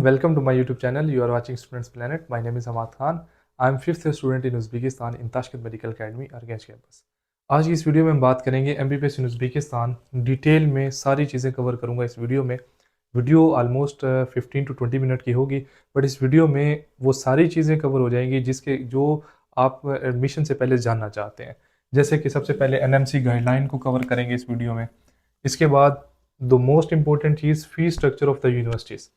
welcome to my YouTube channel. You are watching Students Planet. My name is Hamad Khan. I am fifth year student in Uzbekistan in Tashkent Medical Academy, Arganj campus. आज की इस video में हम बात करेंगे MBBS इन Uzbekistan. Detail में सारी चीज़ें कवर करूंगा इस वीडियो में। वीडियो ऑलमोस्ट 15 टू 20 मिनट की होगी, बट इस वीडियो में वो सारी चीज़ें कवर हो जाएंगी जो आप एडमिशन से पहले जानना चाहते हैं। जैसे कि सबसे पहले NMC गाइडलाइन को कवर करेंगे इस वीडियो में। इसके बाद the most important cheese, fee structure of the universities.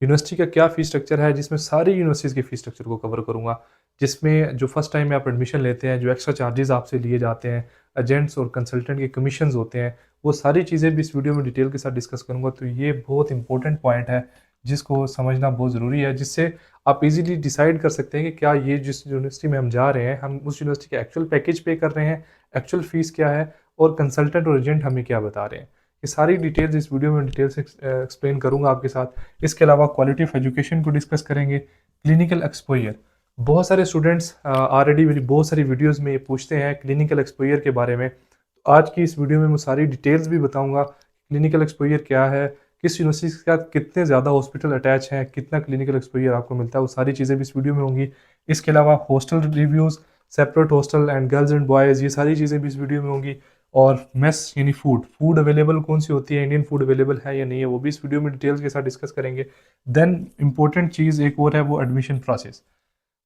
University का क्या फ़ी स्ट्रक्चर है, जिसमें सारी यूनिवर्सिटीज़ के फ़ी स्ट्रक्चर को कवर करूँगा। जिसमें जो फर्स्ट टाइम में आप एडमिशन लेते हैं, जो एक्स्ट्रा चार्जेज़ आपसे लिए जाते हैं, एजेंट्स और कंसल्टेंट के कमीशंस होते हैं, वो सारी चीज़ें भी इस वीडियो में डिटेल के साथ डिस्कस करूँगा। तो ये बहुत इंपॉर्टेंट पॉइंट है जिसको समझना बहुत ज़रूरी है, जिससे आप इजीली डिसाइड कर सकते हैं कि क्या ये जिस यूनिवर्सिटी में हम जा रहे हैं, हम उस यूनिवर्सिटी का एक्चुअल पैकेज पे कर रहे हैं, एक्चुअल फ़ीस क्या है और कंसल्टेंट और एजेंट हमें क्या बता रहे हैं। ये सारी डिटेल्स इस वीडियो में डिटेल से एक्सप्लेन करूँगा आपके साथ। इसके अलावा क्वालिटी ऑफ एजुकेशन को डिस्कस करेंगे। क्लिनिकल एक्सपोजर, बहुत सारे स्टूडेंट्स ऑलरेडी मेरी बहुत सारी वीडियोस में ये पूछते हैं क्लिनिकल एक्सपोजर के बारे में। तो आज की इस वीडियो में मैं सारी डिटेल्स भी बताऊंगा। क्लिनिकल एक्सपोजर क्या है, किस यूनिवर्सिटी के साथ कितने ज़्यादा हॉस्पिटल अटैच हैं, कितना क्लिनिकल एक्सपोजर आपको मिलता है, वो सारी चीज़ें भी इस वीडियो में होंगी। इसके अलावा hostel reviews, separate hostel and girls and boys, ये सारी चीज़ें भी इस वीडियो में होंगी। और मेस यानी फूड अवेलेबल कौन सी होती है, इंडियन फूड अवेलेबल है या नहीं है, वो भी इस वीडियो में डिटेल्स के साथ डिस्कस करेंगे। देन इंपॉर्टेंट चीज़ एक और है, वो एडमिशन प्रोसेस।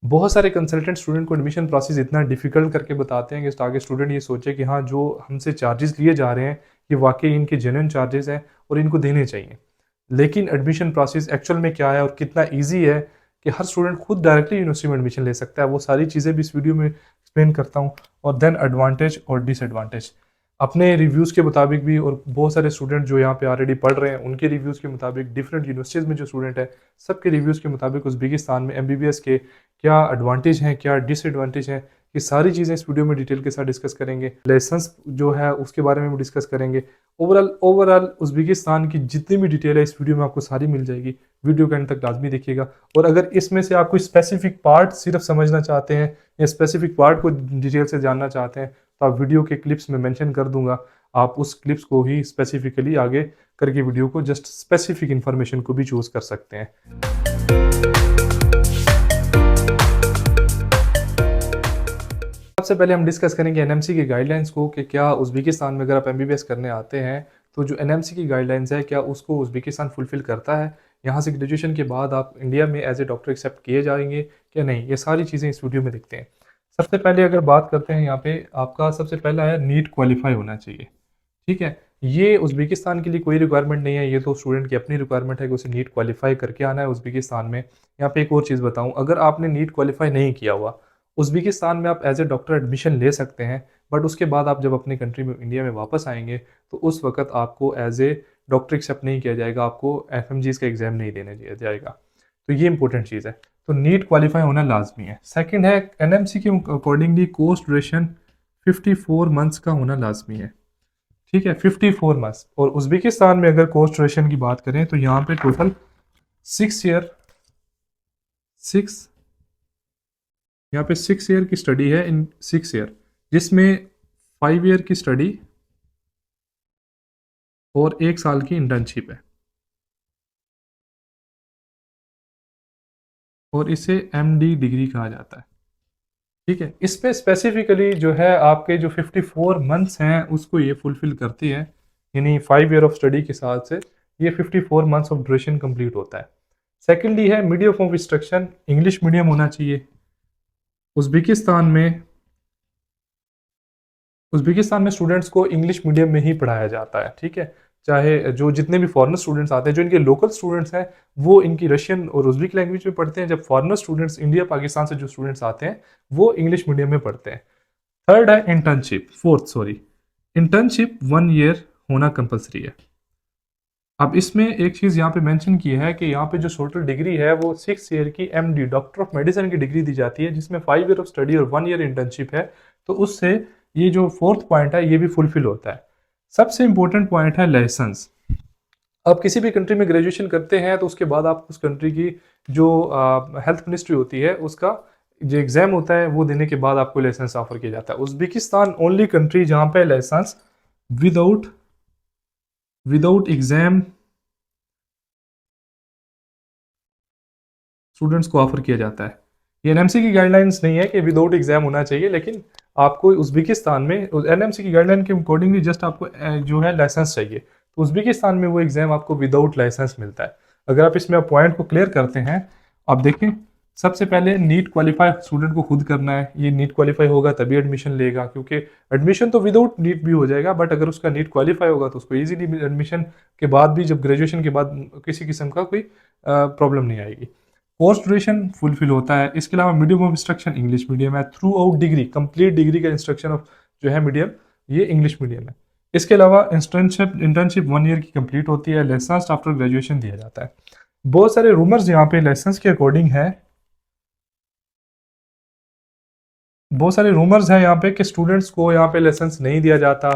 बहुत सारे कंसल्टेंट स्टूडेंट को एडमिशन प्रोसेस इतना डिफिकल्ट करके बताते हैं कि ताकि स्टूडेंट ये सोचे कि हाँ, जो हमसे चार्जेस लिए जा रहे हैं ये वाकई इनके जेन्युइन चार्जेस हैं और इनको देने चाहिए। लेकिन एडमिशन प्रोसेस एक्चुअल में क्या है और कितना ईजी है कि हर स्टूडेंट खुद डायरेक्टली यूनिवर्सिटी में एडमिशन ले सकता है, वो सारी चीज़ें भी इस वीडियो में एक्सप्लेन करता हूँ। और देन एडवांटेज और डिसएडवांटेज अपने रिव्यूज़ के मुताबिक भी, और बहुत सारे स्टूडेंट जो यहाँ पे ऑलरेडी पढ़ रहे हैं उनके रिव्यूज़ के मुताबिक, डिफरेंट यूनिवर्सिटीज़ में जो स्टूडेंट है सबके रिव्यूज़ के मुताबिक उज़्बेकिस्तान में MBBS के क्या एडवांटेज हैं, क्या डिसएडवांटेज हैं, ये सारी चीज़ें इस वीडियो में डिटेल के साथ डिस्कस करेंगे। लेसन्स जो है उसके बारे में भी डिस्कस करेंगे। ओवरऑल उज़्बेकिस्तान की जितनी भी डिटेल है इस वीडियो में आपको सारी मिल जाएगी। वीडियो के एंड तक लाजमी देखिएगा। और अगर इसमें से आप कोई स्पेसिफिक पार्ट सिर्फ समझना चाहते हैं या स्पेसिफिक पार्ट को डिटेल से जानना चाहते हैं, तो आप वीडियो के क्लिप्स में मेंशन कर दूंगा। आप उस क्लिप्स को ही स्पेसिफिकली आगे करके वीडियो को जस्ट स्पेसिफिक इंफॉर्मेशन को भी चूज कर सकते हैं। सबसे पहले हम डिस्कस करेंगे NMC की गाइडलाइंस को कि क्या उज़्बेकिस्तान में अगर आप MBBS करने आते हैं तो जो NMC की गाइडलाइंस है क्या उसको उज़्बेकिस्तान फुलफिल करता है। यहाँ से ग्रेजुएशन के बाद आप इंडिया में एज ए डॉक्टर एक्सेप्ट किए जाएंगे क्या नहीं, ये सारी चीज़ें इस वीडियो में देखते हैं। सबसे पहले अगर बात करते हैं, यहाँ पे आपका सबसे पहला है नीट क्वालिफाई होना चाहिए। ठीक है, ये उज़्बेकिस्तान के लिए कोई रिक्वायरमेंट नहीं है, ये तो स्टूडेंट की अपनी रिक्वायरमेंट है कि उसे नीट क्वालिफाई करके आना है उज़्बेकिस्तान में। यहाँ पे एक और चीज़ बताऊँ, अगर आपने नीट क्वालिफाई नहीं किया हुआ, उज़्बेकिस्तान में आप एज ए डॉक्टर एडमिशन ले सकते हैं, बट उसके बाद आप जब अपनी कंट्री में इंडिया में वापस आएंगे तो उस वक्त आपको एज ए डॉक्टर एक्सेप्ट नहीं किया जाएगा, आपको FMGs का एग्ज़ाम नहीं देने दिया जाएगा। तो ये इंपॉर्टेंट चीज़ है, तो नीट क्वालिफाई होना लाजमी है। सेकंड है, NMC के अकॉर्डिंगली कोर्स ड्यूरेशन 54 मंथ्स का होना लाजमी है। ठीक है, 54 मंथ्स। और उज़्बेकिस्तान में अगर कोर्स ड्यूरेशन की बात करें तो यहाँ पे टोटल 6 यहाँ पे 6 ईयर की स्टडी है इन 6 ईयर, जिसमें 5 ईयर की स्टडी और 1 साल की इंटर्नशिप है, और इसे MD डिग्री कहा जाता है। ठीक है, इस पे स्पेसिफिकली जो है आपके जो 54 मंथ्स हैं उसको ये फुलफिल करती है, यानी 5 ईयर ऑफ स्टडी के साथ से ये 54 मंथ्स ऑफ ड्यूरेशन कंप्लीट होता है। सेकेंडली है medium of instruction, English medium होना चाहिए। उज़्बेकिस्तान में स्टूडेंट्स को इंग्लिश मीडियम में ही पढ़ाया जाता है। ठीक है, चाहे जो जितने भी फॉरेनर स्टूडेंट्स आते हैं, जो इनके लोकल स्टूडेंट्स हैं वो इनकी रशियन और उज़्बेक लैंग्वेज में पढ़ते हैं, जब फॉरेनर स्टूडेंट्स इंडिया पाकिस्तान से जो स्टूडेंट्स आते हैं वो इंग्लिश मीडियम में पढ़ते हैं। थर्ड है इंटर्नशिप, इंटर्नशिप 1 ईयर होना कंपलसरी है। अब इसमें एक चीज़ यहाँ पे मेंशन की है कि यहाँ पे जो टोटल डिग्री है वो 6 ईयर की MD डॉक्टर ऑफ मेडिसिन की डिग्री दी जाती है, जिसमें 5 ईयर ऑफ स्टडी और 1 ईयर इंटर्नशिप है। तो उससे ये जो फोर्थ पॉइंट है ये भी फुलफिल होता है। सबसे इंपॉर्टेंट पॉइंट है लाइसेंस। आप किसी भी कंट्री में ग्रेजुएशन करते हैं तो उसके बाद आप उस कंट्री की जो हेल्थ मिनिस्ट्री होती है उसका जो एग्जाम होता है वो देने के बाद आपको लाइसेंस ऑफर किया जाता है। उज़्बेकिस्तान ओनली कंट्री जहाँ पे लाइसेंस विदाउट एग्जाम स्टूडेंट्स को ऑफर किया जाता है। ये एनएमसी की गाइडलाइंस नहीं है कि विदाउट एग्जाम होना चाहिए, लेकिन आपको उज़्बेकिस्तान में एनएमसी की गाइडलाइन के अकॉर्डिंगली जस्ट आपको जो है लाइसेंस चाहिए, तो उज़्बेकिस्तान में वो एग्जाम आपको विदाउट लाइसेंस मिलता है। अगर आप इसमें पॉइंट को क्लियर करते हैं, आप देखें, सबसे पहले नीट क्वालिफाई स्टूडेंट को खुद करना है। ये नीट क्वालिफाई होगा तभी एडमिशन लेगा, क्योंकि एडमिशन तो विदाउट नीट भी हो जाएगा, बट अगर उसका नीट क्वालिफाई होगा तो उसको इजीली एडमिशन के बाद भी, जब ग्रेजुएशन के बाद किसी किस्म का कोई प्रॉब्लम नहीं आएगी। कोर्स ड्यूरेशन फुलफिल होता है। इसके अलावा medium of instruction English medium है। Throughout degree, complete degree का इंस्ट्रक्शन ऑफ जो है मीडियम, ये इंग्लिश मीडियम है। इसके अलावा इंटर्नशिप 1 ईयर की कंप्लीट होती है। लाइसेंस आफ्टर ग्रेजुएशन दिया जाता है। बहुत सारे रूमर्स यहाँ पे लाइसेंस के अकॉर्डिंग है, बहुत सारे रूमर्स हैं यहाँ पे कि स्टूडेंट्स को यहाँ पे लाइसेंस नहीं दिया जाता।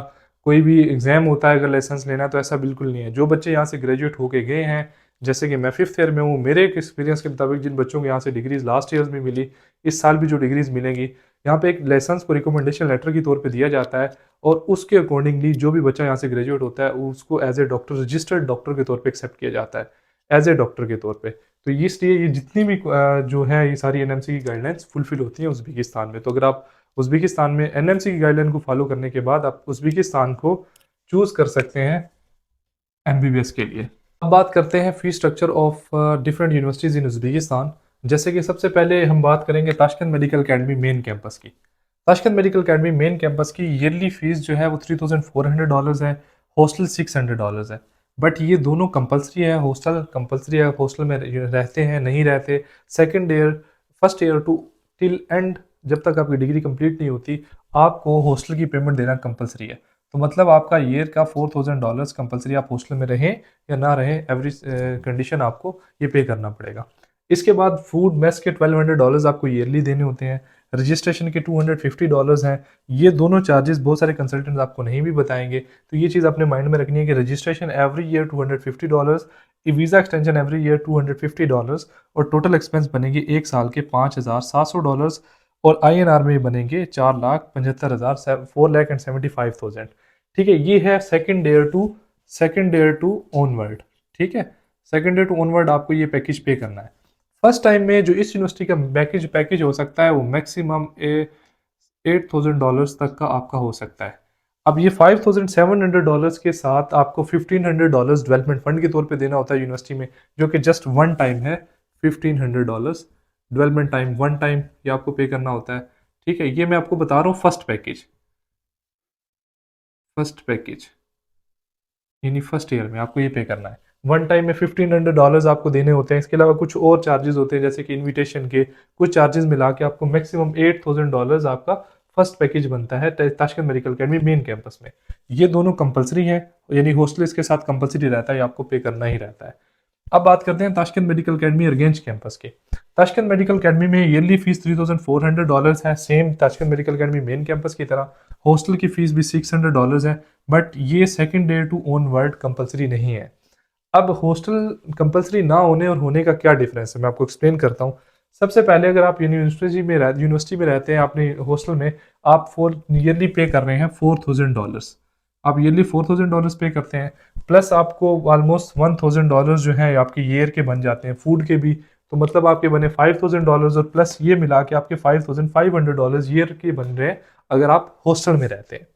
कोई भी एग्जाम होता है अगर लाइसेंस लेना, तो ऐसा बिल्कुल नहीं है। जो बच्चे यहाँ से ग्रेजुएट होके गए हैं, जैसे कि मैं 5th ईयर में हूँ, मेरे एक एक्सपीरियंस के मुताबिक जिन बच्चों को यहाँ से डिग्रीज लास्ट ईयर्स में मिली, इस साल भी जो डिग्रीज मिलेंगी, यहाँ पे एक लाइसेंस को रिकमेंडेशन लेटर के तौर पर दिया जाता है, और उसके अकॉर्डिंगली जो भी बच्चा यहाँ से ग्रेजुएट होता है उसको as a doctor, registered doctor के तौर पर एक्सेप्ट किया जाता है, एज ए डॉक्टर के तौर पर। तो इसलिए ये जितनी भी जो है ये सारी एनएमसी की गाइडलाइंस फुलफिल होती हैं उज़्बेकिस्तान में। तो अगर आप उज़्बेकिस्तान में एनएमसी की गाइडलाइन को फॉलो करने के बाद आप उज़्बेकिस्तान को चूज कर सकते हैं एमबीबीएस के लिए। अब बात करते हैं fee structure of different universities in Uzbekistan. जैसे कि सबसे पहले हम बात करेंगे Tashkent medical academy main campus की। Tashkent medical academy main campus की ईयरली फीस जो है वो $3,400 है। हॉस्टल $600 है। बट ये दोनों कंपलसरी है। हॉस्टल कंपलसरी है, हॉस्टल में रहते हैं नहीं रहते। Second year, first year to till end, जब तक आपकी डिग्री कंप्लीट नहीं होती, आपको हॉस्टल की पेमेंट देना कंपलसरी है। तो मतलब आपका ईयर का $4,000 कंपलसरी, आप हॉस्टल में रहें या ना रहें, एवरी कंडीशन आपको ये पे करना पड़ेगा। इसके बाद फूड मेस के $1,200 आपको ईयरली देने होते हैं। रजिस्ट्रेशन के $250 हैं। ये दोनों चार्जेस बहुत सारे कंसल्टेंट्स आपको नहीं भी बताएंगे, तो ये चीज़ अपने माइंड में रखनी है कि registration every year $250, visa extension every year $250, और टोटल एक्सपेंस बनेंगे एक साल के $5,700, और INR में बनेंगे 4,75,000, 4,75,000। ठीक है, ये है सेकेंड ईयर टू ऑनवर्ड। ठीक है, सेकेंड ईयर टू ऑनवर्ड आपको ये पैकेज पे करना है। फर्स्ट टाइम में जो इस यूनिवर्सिटी का पैकेज हो सकता है वो मैक्सिमम $8,000 तक का आपका हो सकता है। अब ये $5,700 के साथ आपको $1,500 डेवलपमेंट फंड के तौर पे देना होता है यूनिवर्सिटी में, जो कि जस्ट वन टाइम है। $1,500 डेवलपमेंट टाइम, वन टाइम, ये आपको पे करना होता है। ठीक है, ये मैं आपको बता रहा हूँ फर्स्ट पैकेज यानी फर्स्ट ईयर में आपको ये पे करना है। वन टाइम में $1,500 आपको देने होते हैं। इसके अलावा कुछ और चार्जेस होते हैं, जैसे कि इनविटेशन के कुछ चार्जेस मिला के आपको मैक्सिमम $8,000 आपका फर्स्ट पैकेज बनता है Tashkent medical academy main campus में। ये दोनों कंपलसरी हैं, यानी हॉस्टल इसके साथ कंपलसरी रहता है, आपको पे करना ही रहता है। अब बात करते हैं ताशकंद मेडिकल अकेडमी अरगेंज कैंपस के। ताशकंद मेडिकल अकेडमी में ईयरली फीस $3,400 है, same Tashkent medical academy main campus की तरह। हॉस्टल की फीस भी $600 है, बट ये second year to onward compulsory नहीं है। अब हॉस्टल कंपलसरी ना होने और होने का क्या डिफरेंस है, मैं आपको एक्सप्लेन करता हूँ। सबसे पहले अगर आप यूनिवर्सिटी में रहते हैं, अपने हॉस्टल में, आप ईयरली पे कर रहे हैं $4,000। आप ईयरली $4,000 पे करते हैं, प्लस आपको ऑलमोस्ट $1,000 जो है आपके ईयर के बन जाते हैं, फूड के भी। तो मतलब आपके बने $5,000, और प्लस ये मिला के आपके $5,500 ईयर के बन रहे हैं अगर आप हॉस्टल में रहते हैं।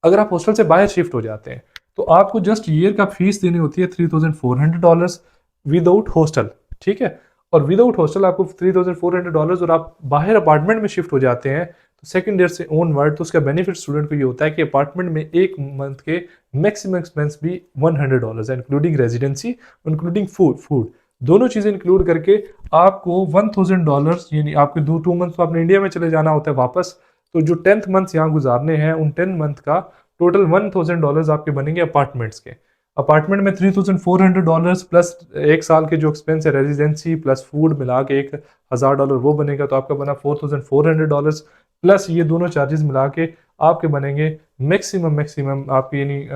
अगर आप हॉस्टल से बाहर शिफ्ट हो जाते हैं तो आपको जस्ट ईयर का फीस देनी होती है $3,400 विदाउट हॉस्टल। ठीक है, और विदाउट हॉस्टल आपको $3,400, और आप बाहर अपार्टमेंट में शिफ्ट हो जाते हैं तो सेकंड ईयर से ऑनवर्ड, तो उसका बेनिफिट स्टूडेंट को ये होता है कि अपार्टमेंट में एक मंथ के मैक्सिमम एक्सपेंस भी $100 है, इंक्लूडिंग रेजिडेंसी, इंक्लूडिंग फूड दोनों चीज़ें इंक्लूड करके आपको $1,000, यानी आपके 2 मंथ तो आपने इंडिया में चले जाना होता है वापस, तो जो 10th मंथ यहाँ गुजारने हैं, उन 10 मंथ का टोटल $1,000 आपके बनेंगे अपार्टमेंट्स के। अपार्टमेंट में $3,400 प्लस एक साल के जो एक्सपेंस है रेजिडेंसी प्लस फूड मिला के $1,000 वो बनेगा, तो आपका बना $4,400, प्लस ये दोनों चार्जेस मिला के आपके बनेंगे मैक्सिमम आपके, यानी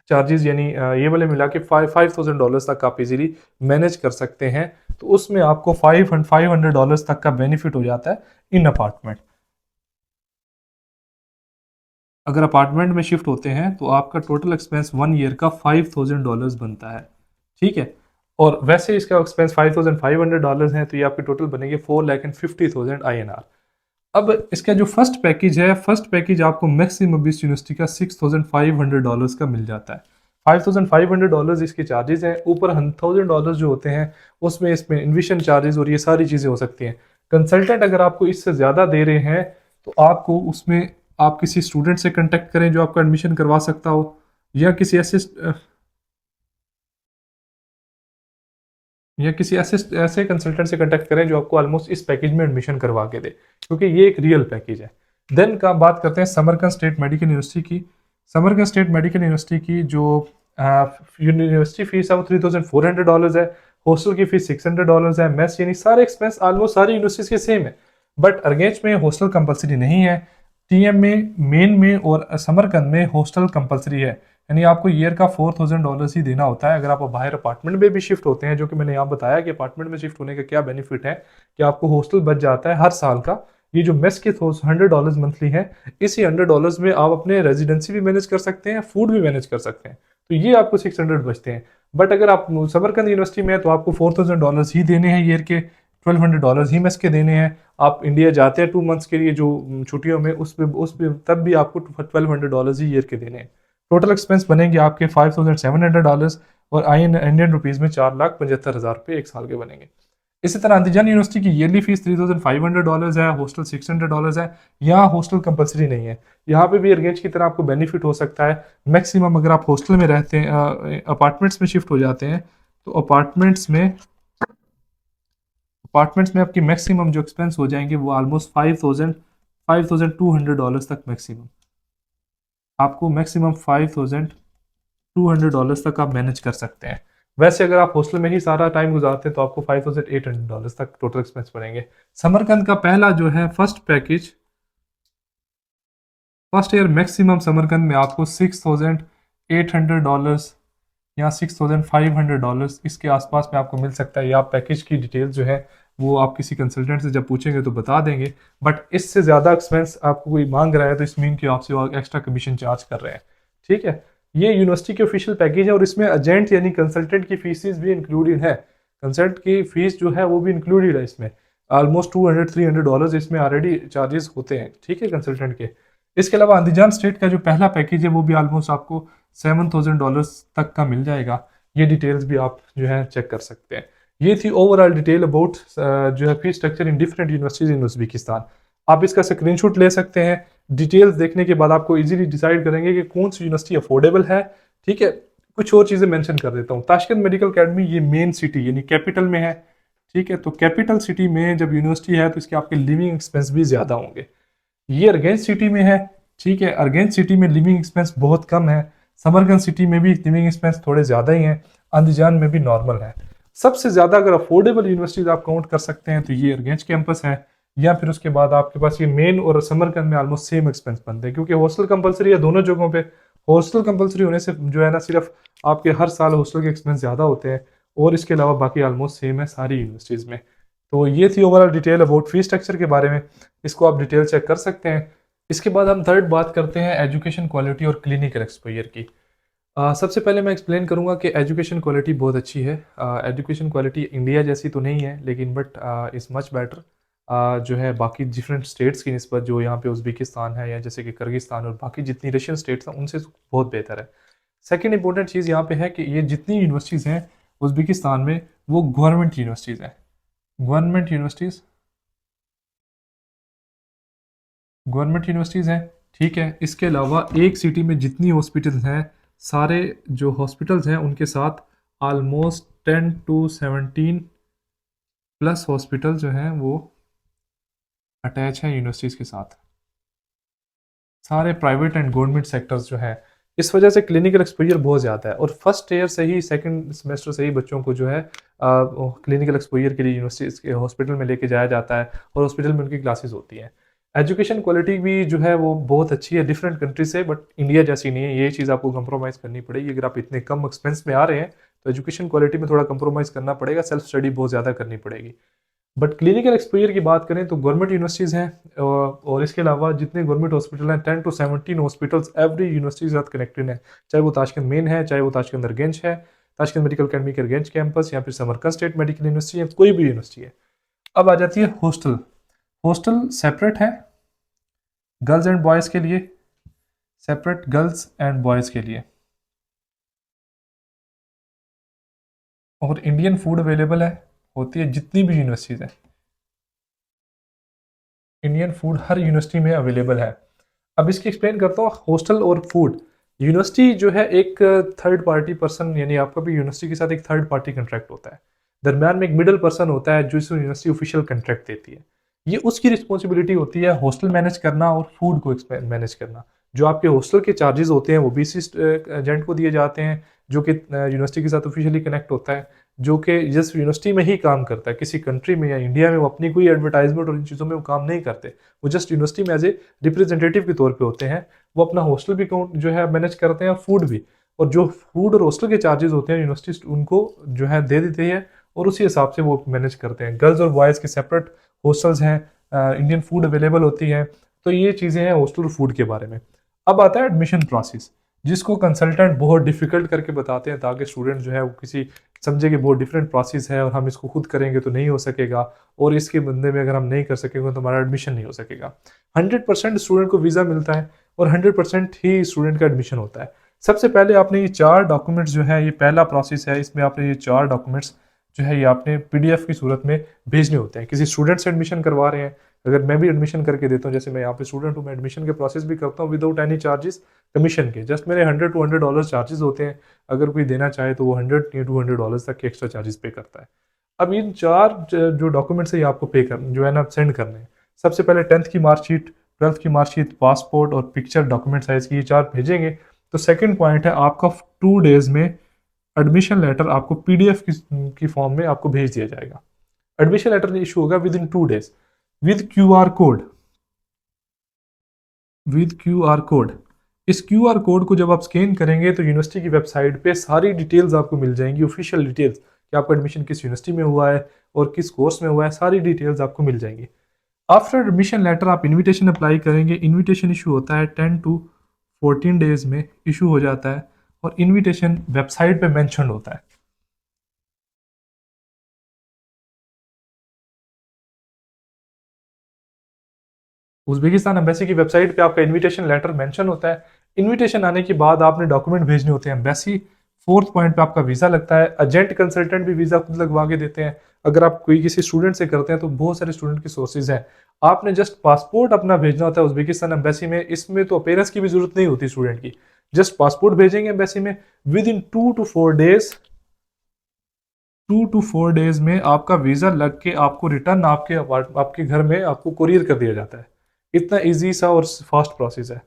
चार्जेस, यानी ये वाले मिला के $5,000 तक आप इजीली मैनेज कर सकते हैं। तो उसमें आपको $500 तक का बेनिफिट हो जाता है इन अपार्टमेंट। अगर अपार्टमेंट में शिफ्ट होते हैं तो आपका टोटल एक्सपेंस 1 ईयर का $5,000 बनता है। ठीक है, और वैसे इसका एक्सपेंस $5,500 है, तो ये आपके टोटल बनेंगे 4,50,000 INR। अब इसका जो फर्स्ट पैकेज है, फर्स्ट पैकेज आपको मैक्सिमम इस यूनिवर्सिटी का $6,500 का मिल जाता है। $5,500 इसके चार्जेस हैं, ऊपर $1,000 जो होते हैं उसमें इसमें एडमिशन चार्जेस और ये सारी चीज़ें हो सकती हैं। कंसल्टेंट अगर आपको इससे ज़्यादा दे रहे हैं तो आपको उसमें आप किसी स्टूडेंट से कंटेक्ट करें जो आपका एडमिशन करवा सकता हो, या किसी ऐसे कंसल्टेंट से कांटेक्ट करें जो आपको ऑलमोस्ट इस पैकेज में एडमिशन करवा के दे, क्योंकि ये एक रियल पैकेज है। देन का बात करते हैं समरकंद स्टेट मेडिकल यूनिवर्सिटी की। समरकंद स्टेट मेडिकल यूनिवर्सिटी की जो यूनिवर्सिटी फीस है वो $3,400 है, हॉस्टल की फीस $600 है, मेस यानी सारे एक्सपेंस ऑलमोस्ट सारी यूनिवर्सिटीज के सेम है। बट अर्गेंच में हॉस्टल कंपलसरी नहीं है, टीएम में, मेन में और समरकंद में हॉस्टल कंपलसरी है, यानी आपको ईयर का $4,000 ही देना होता है। अगर आप बाहर अपार्टमेंट में भी शिफ्ट होते हैं, जो कि मैंने यहाँ बताया कि अपार्टमेंट में शिफ्ट होने का क्या बेनिफिट है कि आपको हॉस्टल बच जाता है हर साल का। ये जो मेस के $100 मंथली है, इसी $100 में आप अपने रेजिडेंसी भी मैनेज कर सकते हैं, फूड भी मैनेज कर सकते हैं, तो ये आपको 600 बचते हैं। बट अगर आप समरकंद यूनिवर्सिटी में है तो आपको $4,000 ही देने हैं ईयर के, $1,200 ही मेस के देने हैं। आप इंडिया जाते हैं 2 मंथ्स के लिए जो छुट्टियों में, उस पे तब भी आपको $1,200 ही ईयर के देने हैं। टोटल एक्सपेंस बनेंगे आपके $5,700 और इंडियन रुपीज़ में $4,75,000 एक साल के बनेंगे। इसी तरह अंदीजान यूनिवर्सिटी की ईयरली फीस $3,500 है, हॉस्टल $600 है। यहाँ हॉस्टल कंपलसरी नहीं है। यहाँ पे भी अर्गेंज की तरह आपको बेनिफिट हो सकता है। मैक्सिमम अगर आप हॉस्टल में रहते हैं, अपार्टमेंट्स में शिफ्ट हो जाते हैं, तो अपार्टमेंट्स में आपकी मैक्सिमम जो एक्सपेंस हो जाएंगे वो ऑलमोस्ट $5,200 तक मैक्सिमम, आपको मैक्सिमम $5,200 तक आप मैनेज कर सकते हैं। वैसे अगर आप हॉस्टल में ही सारा टाइम गुजारते हैं तो आपको $5,800 तक टोटल एक्सपेंस पड़ेंगे। समरकंद का पहला जो है first package, first year maximum Samarkand में आपको $6,800 या $6,500 इसके आसपास में आपको मिल सकता है। या आप पैकेज की डिटेल जो है वो आप किसी कंसल्टेंट से जब पूछेंगे तो बता देंगे। बट इससे ज़्यादा एक्सपेंस आपको कोई मांग रहा है तो इस मीन कि आपसे एक्स्ट्रा कमीशन चार्ज कर रहे हैं। ठीक है, ये यूनिवर्सिटी के ऑफिशियल पैकेज है और इसमें एजेंट यानी कंसल्टेंट की फीसिस भी इंक्लूडेड है। कंसल्टेंट की फीस जो है वो भी इंक्लूडेड है इसमें, ऑलमोस्ट $200-300 इसमें ऑलरेडी चार्जेस होते हैं। ठीक है, कंसल्टेंट के। इसके अलावा अंदीजान स्टेट का जो पहला पैकेज है वो भी ऑलमोस्ट आपको $7,000 तक का मिल जाएगा। ये डिटेल्स भी आप जो है चेक कर सकते हैं। ये थी ओवरऑल डिटेल अबाउट जो है fees structure in different universities in Uzbekistan. आप इसका स्क्रीनशॉट ले सकते हैं। डिटेल्स देखने के बाद आपको इजीली डिसाइड करेंगे कि कौन सी यूनिवर्सिटी अफोर्डेबल है। ठीक है, कुछ और चीज़ें मेंशन कर देता हूँ। ताशकंद मेडिकल अकेडमी ये मेन सिटी यानी कैपिटल में है। ठीक है, तो कैपिटल सिटी में जब यूनिवर्सिटी है तो इसके आपके लिविंग एक्सपेंस भी ज़्यादा होंगे। ये अर्गेंज सिटी में है। ठीक है, अर्गेंज सिटी में लिविंग एक्सपेंस बहुत कम है। समरकंद सिटी में भी लिविंग एक्सपेंस थोड़े ज़्यादा ही हैं, अंदीजान में भी नॉर्मल है। सबसे ज़्यादा अगर अफोर्डेबल यूनिवर्सिटीज आप काउंट कर सकते हैं तो ये अर्गेंज कैंपस है, या फिर उसके बाद आपके पास ये मेन और समरकंद में ऑलमोस्ट सेम एक्सपेंस बनते हैं, क्योंकि हॉस्टल कंपलसरी है दोनों जगहों पे। हॉस्टल कंपलसरी होने से जो है ना, सिर्फ आपके हर साल हॉस्टल के एक्सपेंस ज़्यादा होते हैं और इसके अलावा बाकी ऑलमोस्ट सेम है सारी यूनिवर्सिटीज़ में। तो ये थी overall detail about fee structure के बारे में। इसको आप डिटेल चेक कर सकते हैं। इसके बाद हम थर्ड बात करते हैं एजुकेशन क्वालिटी और क्लिनिकल एक्सपोजर की। सबसे पहले मैं एक्सप्लेन करूंगा कि एजुकेशन क्वालिटी बहुत अच्छी है। एजुकेशन क्वालिटी इंडिया जैसी तो नहीं है, लेकिन बट इज़ मच बेटर जो है बाकी डिफरेंट स्टेट्स की निस्बत, जो यहाँ पे उज़्बेकिस्तान है या जैसे कि किर्गिस्तान और बाकी जितनी रशियन स्टेट्स हैं उनसे बहुत बेहतर है। सेकेंड इंपॉर्टेंट चीज़ यहाँ पे है कि ये जितनी यूनिवर्सिटीज़ हैं उज़्बेकिस्तान में वो गवर्नमेंट यूनिवर्सिटीज़ हैं। गवर्नमेंट यूनिवर्सिटीज़ गवर्नमेंट यूनिवर्सिटीज़ हैं। ठीक है, इसके अलावा एक सिटी में जितनी हॉस्पिटल्स हैं, सारे जो हॉस्पिटल्स हैं उनके साथ ऑलमोस्ट 10 to 17 प्लस हॉस्पिटल जो हैं वो अटैच हैं यूनिवर्सिटीज़ के साथ, सारे प्राइवेट एंड गवर्नमेंट सेक्टर्स जो हैं। इस वजह से क्लिनिकल एक्सपोजर बहुत ज़्यादा है और फर्स्ट ईयर से ही, सेकंड सेमेस्टर से ही बच्चों को जो है क्लिनिकल एक्सपोजर के लिए यूनिवर्सिटी के हॉस्पिटल में लेके जाया जाता है और हॉस्पिटल में उनकी क्लासेस होती हैं। एजुकेशन क्वालिटी भी जो है वो बहुत अच्छी है डिफरेंट कंट्री से, बट इंडिया जैसी नहीं है। ये चीज़ आपको कंप्रोमाइज़ करनी पड़ेगी। अगर आप इतने कम एक्सपेंस में आ रहे हैं तो एजुकेशन क्वालिटी में थोड़ा कंप्रोमाइज़ करना पड़ेगा, सेल्फ स्टडी बहुत ज़्यादा करनी पड़ेगी। बट क्लिनिकल एक्सपोजर की बात करें तो गवर्नमेंट यूनिवर्सिटीज़ हैं और इसके अलावा जितने गवर्नमेंट हॉस्पिटल हैं 10 to 17 हॉस्पिटल्स एवरी यूनिवर्सिटी के साथ कनेक्टेड हैं, चाहे वो ताशकंद मेन है, चाहे वो ताशकंद अर्गेंज है। ताशकंद मेडिकल अकेडमी के अर्गेंज कैंपस या फिर समरकंद स्टेट मेडिकल यूनिवर्सिटी या कोई भी यूनिवर्सिटी है। अब आ जाती है हॉस्टल। हॉस्टल सेपरेट है गर्ल्स एंड बॉयज़ के लिए, सेपरेट गर्ल्स एंड बॉयज़ के लिए, और इंडियन फूड अवेलेबल है, होती है जितनी भी यूनिवर्सिटीज़ हैं, इंडियन फूड हर यूनिवर्सिटी में अवेलेबल है। अब इसकी एक्सप्लेन करता हूँ हॉस्टल और फूड। यूनिवर्सिटी जो है एक थर्ड पार्टी पर्सन, यानी आपका भी यूनिवर्सिटी के साथ एक थर्ड पार्टी कंट्रैक्ट होता है, दरम्यान में एक मिडल पर्सन होता है जो इस यूनिवर्सिटी ऑफिशियल कंट्रैक्ट देती है। ये उसकी रिस्पॉन्सिबिलिटी होती है हॉस्टल मैनेज करना और फूड को मैनेज करना। जो आपके हॉस्टल के चार्जेस होते हैं वो बीसी एजेंट को दिए जाते हैं, जो कि यूनिवर्सिटी के साथ ऑफिशियली कनेक्ट होता है, जो कि जिस यूनिवर्सिटी में ही काम करता है, किसी कंट्री में या इंडिया में वो अपनी कोई एडवर्टाइजमेंट और इन चीज़ों में वो काम नहीं करते, वो जस्ट यूनिवर्सिटी में एज ए रिप्रेजेंटेटिव के तौर पे होते हैं। वो अपना हॉस्टल भी जो है मैनेज करते हैं और फूड भी, और जो फूड और हॉस्टल के चार्जेस होते हैं यूनिवर्सिटी उनको जो है दे देती है और उसी हिसाब से वो मैनेज करते हैं। गर्ल्स और बॉयज़ के सेपरेट हॉस्टल्स हैं, इंडियन फूड अवेलेबल होती है। तो ये चीज़ें हैं हॉस्टल और फूड के बारे में। अब आता है एडमिशन प्रोसेस, जिसको कंसल्टेंट बहुत डिफिकल्ट करके बताते हैं ताकि स्टूडेंट जो है वो किसी समझे कि बहुत डिफरेंट प्रोसेस है और हम इसको खुद करेंगे तो नहीं हो सकेगा, और इसके बंदे में अगर हम नहीं कर सकेंगे तो हमारा एडमिशन नहीं हो सकेगा। 100% स्टूडेंट को वीज़ा मिलता है और 100% ही स्टूडेंट का एडमिशन होता है। सबसे पहले आपने ये 4 डॉक्यूमेंट्स जो है, ये पहला प्रोसेस है, इसमें आपने ये 4 डॉक्यूमेंट्स जो है ये आपने पीडीएफ की सूरत में भेजने होते हैं। किसी स्टूडेंट से एडमिशन करवा रहे हैं, अगर मैं भी एडमिशन करके देता हूँ, जैसे मैं यहाँ पे स्टूडेंट हूँ, मैं एडमिशन के प्रोसेस भी करता हूँ विदाउट एनी चार्जेस कमीशन के, जस्ट मेरे $100 चार्जेस होते हैं। अगर कोई देना चाहे तो वो 100 या $200 तक के एक्स्ट्रा चार्जेस पे करता है। अब इन 4 जो डॉक्यूमेंट्स है ये आपको पे कर जो है ना सेंड करने हैं। सबसे पहले 10th की मार्कशीट, 12th की मार्कशीट, पासपोर्ट और पिक्चर डॉक्यूमेंट साइज की, ये 4 भेजेंगे। तो सेकंड पॉइंट है आपका 2 डेज में एडमिशन लेटर आपको पीडीएफ की फॉर्म में आपको भेज दिया जाएगा। एडमिशन लेटर इशू होगा with in 2 days with QR code, with QR code. इस क्यूआर कोड को जब आप स्कैन करेंगे तो यूनिवर्सिटी की वेबसाइट पे सारी डिटेल्स आपको मिल जाएंगी, ऑफिशियल डिटेल्स कि आपका एडमिशन किस यूनिवर्सिटी में हुआ है और किस कोर्स में हुआ है, सारी डिटेल्स आपको मिल जाएंगी। आफ्टर एडमिशन लेटर आप इनविटेशन अप्लाई करेंगे। इनविटेशन इशू होता है 10 to 14 डेज में इशू हो जाता है, और इनविटेशन वेबसाइट पे मेंशन होता है। उज़्बेकिस्तान एम्बेसी की वेबसाइट पे आपका इनविटेशन लेटर मेंशन होता है। इनविटेशन आने के बाद आपने डॉक्यूमेंट भेजने होते हैं एम्बेसी। फोर्थ पॉइंट पे आपका वीज़ा लगता है। एजेंट कंसल्टेंट भी वीज़ा खुद लगवा के देते हैं। अगर आप कोई किसी स्टूडेंट से करते हैं तो बहुत सारे स्टूडेंट की सोर्सेज हैं। आपने जस्ट पासपोर्ट अपना भेजना होता है उज़्बेकिस्तान एम्बेसी में। इसमें तो अपेयरेंस की भी जरूरत नहीं होती स्टूडेंट की, जस्ट पासपोर्ट भेजेंगे एम्बेसी में। With in 2 to 4 days, 2 to 4 days में आपका वीज़ा लग के आपको रिटर्न आपके घर में आपको कोरियर कर दिया जाता है। इतना इजी सा और फास्ट प्रोसेस है।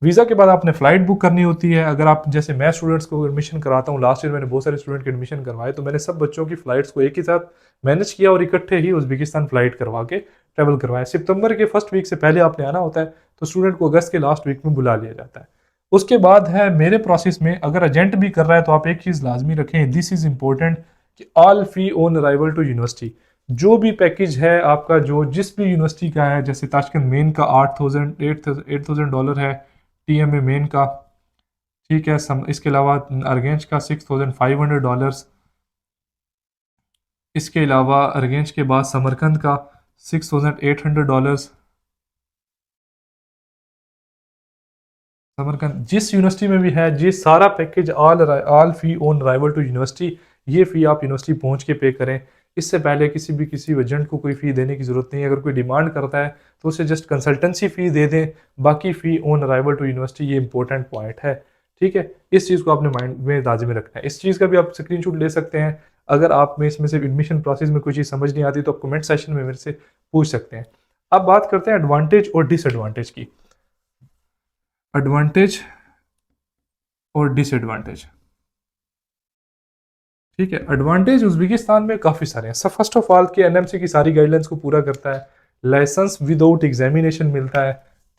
वीज़ा के बाद आपने फ़्लाइट बुक करनी होती है। अगर आप जैसे मैं स्टूडेंट्स को एडमिशन कराता हूँ, लास्ट ईयर मैंने बहुत सारे स्टूडेंट के एडमिशन करवाए, तो मैंने सब बच्चों की फ़्लाइट्स को एक ही साथ मैनेज किया और इकट्ठे ही उज़्बेकिस्तान फ़्लाइट करवा के ट्रैवल करवाया। सितंबर के फर्स्ट वीक से पहले आपने आना होता है, तो स्टूडेंट को अगस्त के लास्ट वीक में बुला लिया जाता है। उसके बाद है मेरे प्रोसेस में, अगर एजेंट भी कर रहा है तो आप एक चीज़ लाजमी रखें, दिस इज़ इंपॉर्टेंट, कि all fee on arrival to university. जो भी पैकेज है आपका, जो जिस भी यूनिवर्सिटी का है, जैसे ताशकंद मेन का $8,000 है, टीएमए मेन का, ठीक है, इसके अलावा अर्गेंज का $6,500, इसके अलावा अर्गेंज के बाद समरकंद का $6,800। समरकंद जिस यूनिवर्सिटी में भी है, ये सारा package all fee on arrival to university, ये फ़ी आप यूनिवर्सिटी पहुंच के पे करें। इससे पहले किसी एजेंट को कोई फ़ी देने की ज़रूरत नहीं है। अगर कोई डिमांड करता है तो उसे जस्ट कंसल्टेंसी फ़ी दे दें, बाकी फ़ी ऑन अराइवल टू यूनिवर्सिटी। ये इंपॉर्टेंट पॉइंट है, ठीक है। इस चीज़ को आपने माइंड में लाज़मी रखना है। इस चीज़ का भी आप स्क्रीनशॉट ले सकते हैं। अगर आप में इसमें से एडमिशन प्रोसेस में कोई चीज़ समझ नहीं आती तो आप कमेंट सेशन में मेरे से पूछ सकते हैं। अब बात करते हैं एडवांटेज और डिसएडवांटेज की। एडवांटेज और डिसएडवांटेज, ठीक है। एडवांटेज उज़्बेकिस्तान में काफ़ी सारे हैं। सब फर्स्ट ऑफ ऑल कि एनएमसी की सारी गाइडलाइंस को पूरा करता है। लाइसेंस विदाउट एग्जामिनेशन मिलता है,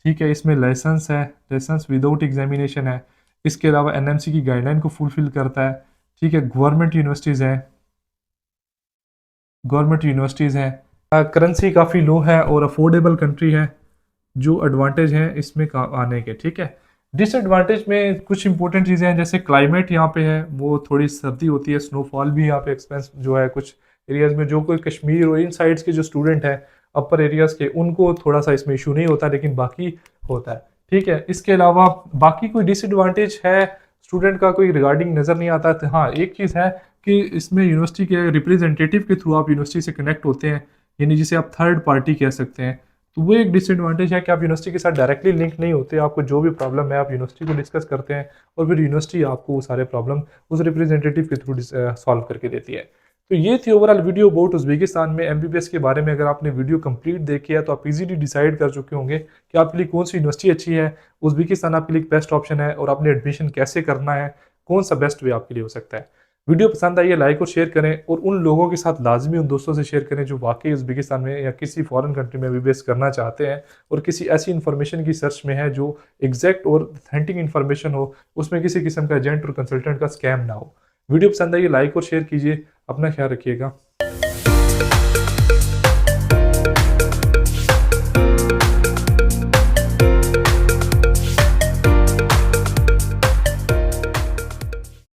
ठीक है, इसमें लाइसेंस है, लाइसेंस विदाउट एग्जामिनेशन है। इसके अलावा एनएमसी की गाइडलाइन को फुलफिल करता है, ठीक है। गवर्नमेंट यूनिवर्सिटीज़ हैं, गवर्नमेंट यूनिवर्सिटीज़ हैं। करेंसी काफ़ी लो है और अफोर्डेबल कंट्री है, जो एडवांटेज हैं इसमें आने के, ठीक है। डिसएडवांटेज में कुछ इंपॉर्टेंट चीज़ें हैं, जैसे क्लाइमेट यहाँ पे है वो थोड़ी सर्दी होती है, स्नोफॉल भी यहाँ पे एक्सपेंस जो है कुछ एरियाज में। जो कोई कश्मीर और इन साइड्स के जो स्टूडेंट हैं अपर एरियाज के, उनको थोड़ा सा इसमें इशू नहीं होता, लेकिन बाकी होता है। ठीक है, इसके अलावा बाकी कोई डिसएडवांटेज है स्टूडेंट का कोई रिगार्डिंग नज़र नहीं आता। तो हाँ, एक चीज़ है कि इसमें यूनिवर्सिटी के रिप्रेजेंटेटिव के थ्रू आप यूनिवर्सिटी से कनेक्ट होते हैं, यानी जिसे आप थर्ड पार्टी कह सकते हैं। तो वो एक डिसएडवांटेज है कि आप यूनिवर्सिटी के साथ डायरेक्टली लिंक नहीं होते। आपको जो भी प्रॉब्लम है आप यूनिवर्सिटी को डिस्कस करते हैं और फिर यूनिवर्सिटी आपको वो सारे प्रॉब्लम उस रिप्रेजेंटेटिव के थ्रू सॉल्व करके देती है। तो ये थी ओवरऑल वीडियो अबाउट उज़्बेकिस्तान में एमबीबीएस के बारे में। अगर आपने वीडियो कंप्लीट देखी है तो आप इजीली डिसाइड कर चुके होंगे कि आपके लिए कौन सी यूनिवर्सिटी अच्छी है, उज़्बेकिस्तान आपके लिए बेस्ट ऑप्शन है, और आपने एडमिशन कैसे करना है, कौन सा बेस्ट वे आपके लिए हो सकता है। वीडियो पसंद आई है लाइक और शेयर करें, और उन लोगों के साथ लाजमी उन दोस्तों से शेयर करें जो वाकई उज़्बेकिस्तान में या किसी फॉरेन कंट्री में एमबीबीएस करना चाहते हैं और किसी ऐसी इन्फॉर्मेशन की सर्च में है जो एग्जैक्ट और ऑथेंटिक इन्फॉर्मेशन हो, उसमें किसी किस्म का एजेंट और कंसल्टेंट का स्कैम ना हो। वीडियो पसंद आई है लाइक और शेयर कीजिए। अपना ख्याल रखिएगा।